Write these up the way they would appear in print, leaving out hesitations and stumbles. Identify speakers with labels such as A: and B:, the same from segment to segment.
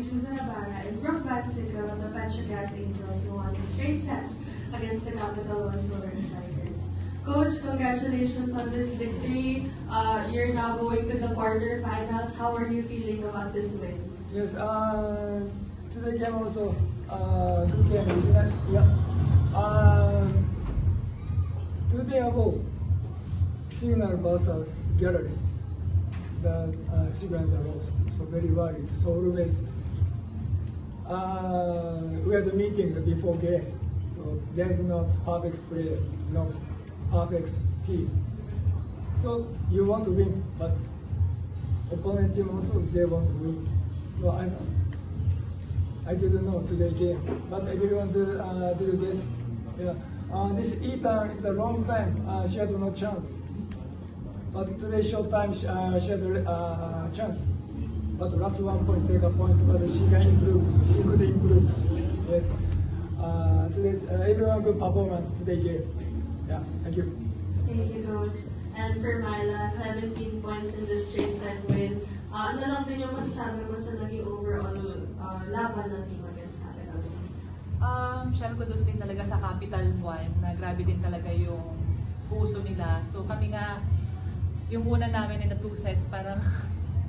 A: Susan Ibarra and Brooke Vansico of the Petrogas Angels who won in straight sets against the Capital One Solar Strikers. Coach, congratulations on this victory. You're now going to the quarterfinals. How are you feeling about this win?
B: Yes, today game also good game, isn't it? Yeah. 2 days ago, Signal versus Gallery, the Signal lost, so very worried. So always we had a meeting before game, so there is no perfect player, no perfect team. So you want to win, but opponent team also they want to win. So I didn't know today game, but everyone did this. Yeah. This Ethan is a long time. She had no chance, but today short time she had a chance. But last 1 point, take a point, but she can improve. She could improve. Yes. Today's everyone good performance today game. Yeah. Thank you.
A: Thank you, Coach. And for Myla, 17 points in the straight set win. Ano lang din yung masasabi mo sa naging overall laban ng team against Capital One?
C: Siyempre kudos din talaga sa Capital One na grabe din talaga yung puso nila. So kami nga, yung una namin in the 2 sets, parang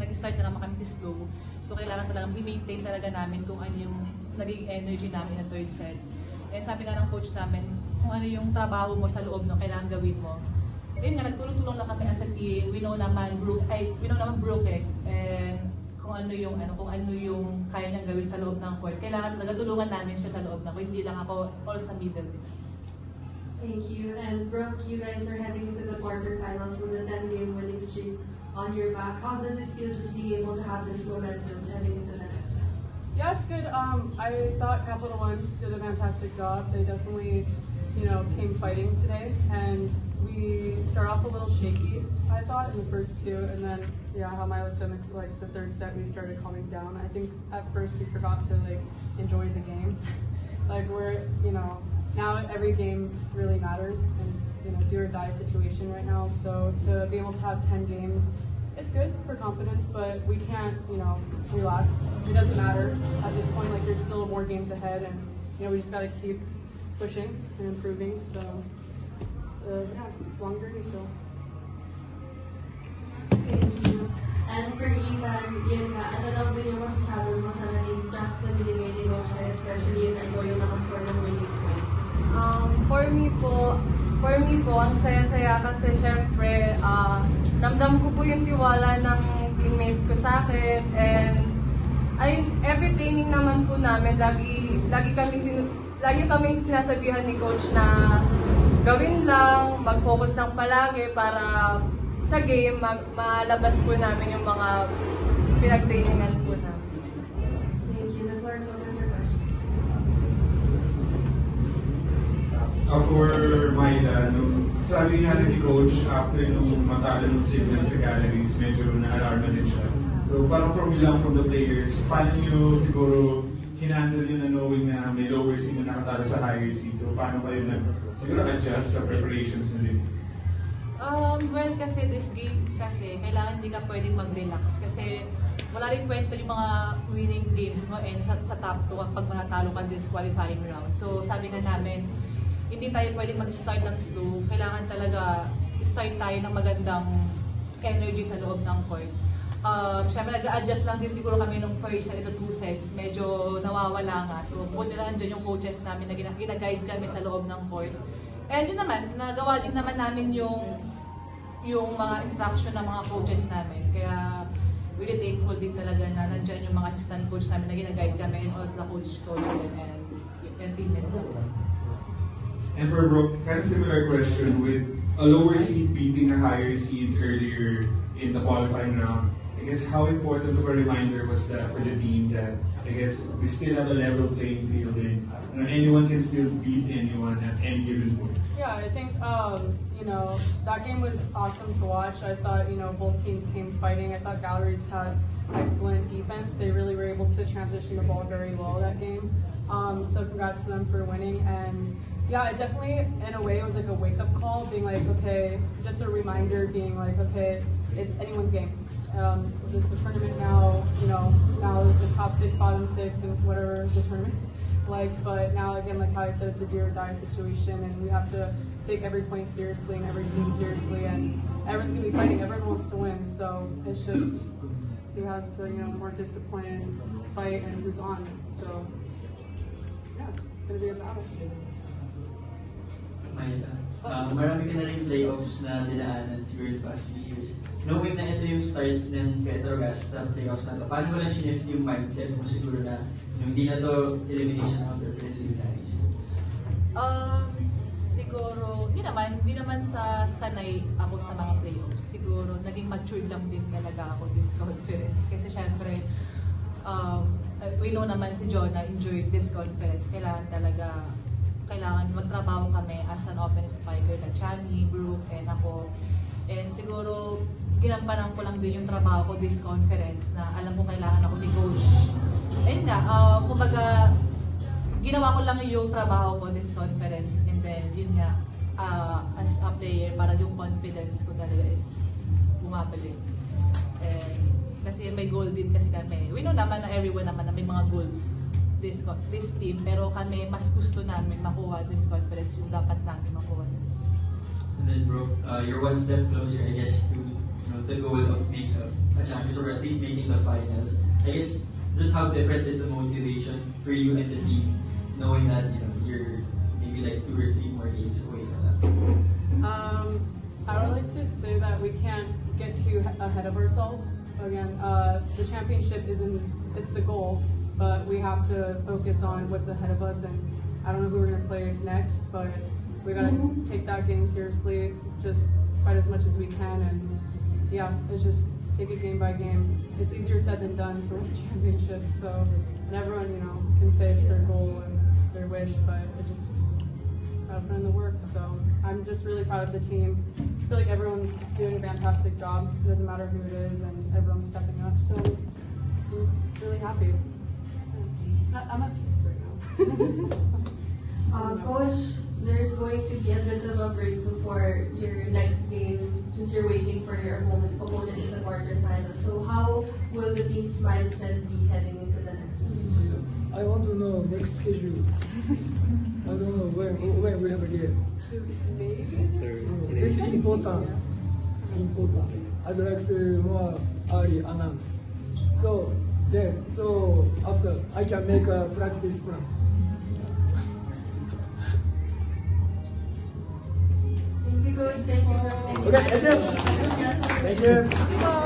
C: nag-start na naman kami si slow. So kailangan talagang i-maintain talaga namin kung ano yung naging energy namin in the 3rd set. And sabi nga ng coach namin, kung ano yung trabaho mo sa loob no, kailangan gawin mo. Ayun nga, nagtulong-tulong lang kami as a team. We know naman Brooke, and kung ano yung kaya niyang gawin sa loob ng court. Kailangan nagtulungan namin siya sa loob ng court, hindi lang ako all sa middle.
A: Thank you. And Brooke, you guys are heading into the quarterfinals with a 10-game winning streak on your back. How does it feel just being able to have this momentum heading into the next set?
D: Yeah, it's good. I thought Capital One did a fantastic job. They definitely, came fighting today, and we start off a little shaky, I thought, in the first 2, and then, how Myla said, the 3rd set, we started calming down. I think at first we forgot to, enjoy the game. We're, now every game really matters, and it's, do or die situation right now, so to be able to have 10 games, it's good for confidence, but we can't, relax. It doesn't matter at this point, there's still more games ahead, and, we just gotta keep pushing and improving, so long journey still.
A: Thank you. And for Ethan, yun nga, ano lang din yung masasabi mo sa naging trust na binigay ni Coach, especially yun ikaw yung nakascore ng winning point?
E: For me po, ang saya-saya kasi syempre, ramdam ko po yung tiwala ng teammates ko sa akin, and every training naman po namin, lagi kaming sinasabihan ni Coach na gawin lang, mag-focus lang palagi para sa game, malabas po namin yung mga pinag-trainingan po namin.
A: Thank you. The floor is open for questions.
F: For Myla, sabi nga ni Coach, after nung matalo ng Signal sa galleries, medyo na-alarma din siya. So parang from the players, paano nyo siguro hinandle yun na knowing na may lower seed na nakatalo sa higher seed? So paano kayo siguro adjust sa preparations nyo din?
C: Well, kasi this game kasi, kailangan hindi ka pwedeng mag-relax kasi wala rin kwento yung mga winning games mo and sa top 2 pag manatalo ka this qualifying round. So sabi nga namin, hindi tayo pwedeng mag-start ng slow. Kailangan talaga start tayo ng magandang energy sa loob ng court. Siyempre nag-adjust lang din siguro kami nung first set ito 2 sets, medyo nawawala nga. So buti lang dyan yung coaches namin na gina-guide kami sa loob ng court. And yun naman, nagawa din naman namin yung mga instruction ng mga coaches namin. Kaya really thankful din talaga na nandyan yung mga assistant coach namin na gina-guide kami and also the coach and teammates.
F: And for Brooke, kind of similar question, with a lower seed beating a higher seed earlier in the qualifying round, I guess how important of a reminder was that for the team that I guess we still have a level playing field and anyone can still beat anyone at any given point?
D: Yeah, I think that game was awesome to watch. I thought both teams came fighting. I thought Galleries had excellent defense. They really were able to transition the ball very well that game. So congrats to them for winning. And yeah, it definitely in a way was like a wake up call, being like, okay, just a reminder, being like, okay, it's anyone's game. This is the tournament now, now is the top 6, bottom 6, and whatever the tournament's like. But now, again, like how I said, it's a do or die situation, and we have to take every point seriously and every team seriously, and everyone's going to be fighting. Everyone wants to win, so it's just who has the more discipline, fight, and who's on. So yeah, it's going to be a battle.
G: Marami ka na rin playoffs na dinaanan siguro the past few years. Knowing na ito yung start ng Petrogas sa playoffs na ito, paano mo lang shift yung mindset mo siguro na hindi na to elimination round or preliminaries?
C: Siguro, hindi naman sa sanay ako sa mga playoffs. Siguro, naging mature lang din talaga ako this conference. Kasi syempre, we know naman si Jonah enjoyed this conference. Kailangan magtrabaho kami as an offense spiker na Chami, Brooke, and ako. And siguro, ginampanan ko lang din yung trabaho ko this conference na alam ko kailangan ako ni coach. Ayun nga, kumbaga, ginawa ko lang yung trabaho ko this conference. And then, yun nga, as a player, para yung confidence ko talaga is bumabalik. And, kasi may goal din kasi kami. We know naman na everyone naman na may mga goal this team, pero kami mas gusto namin makuha this conference yung dapat namin makuha.
G: And then, Brooke, you're one step closer, I guess, to the goal of being a champion or at least making the finals. I guess just how different is the motivation for you and the team, knowing that you're maybe like 2 or 3 more games away from that?
D: I would like to say that we can't get too ahead of ourselves. Again, the championship it's the goal. But we have to focus on what's ahead of us, and I don't know who we're going to play next, but we got to take that game seriously, just fight as much as we can, and yeah, it's just take it game by game. It's easier said than done to win a championship, so, and everyone, can say it's their goal and their wish, but it just got to put in the work, so I'm just really proud of the team. I feel like everyone's doing a fantastic job. It doesn't matter who it is, and everyone's stepping up, so I'm really happy. I'm at peace right now.
A: Coach, there's going to be a bit of a break before your next game since you're waiting for your opponent in the quarterfinals. So how will the team's mindset be heading into the next season?
B: I want to know next schedule. I don't know when we have a game. This is important. I'd like to more early announce. So yes, so after I can make a practice plan.
A: Thank you, Coach. Thank you.
B: Okay, thank you. Thank you.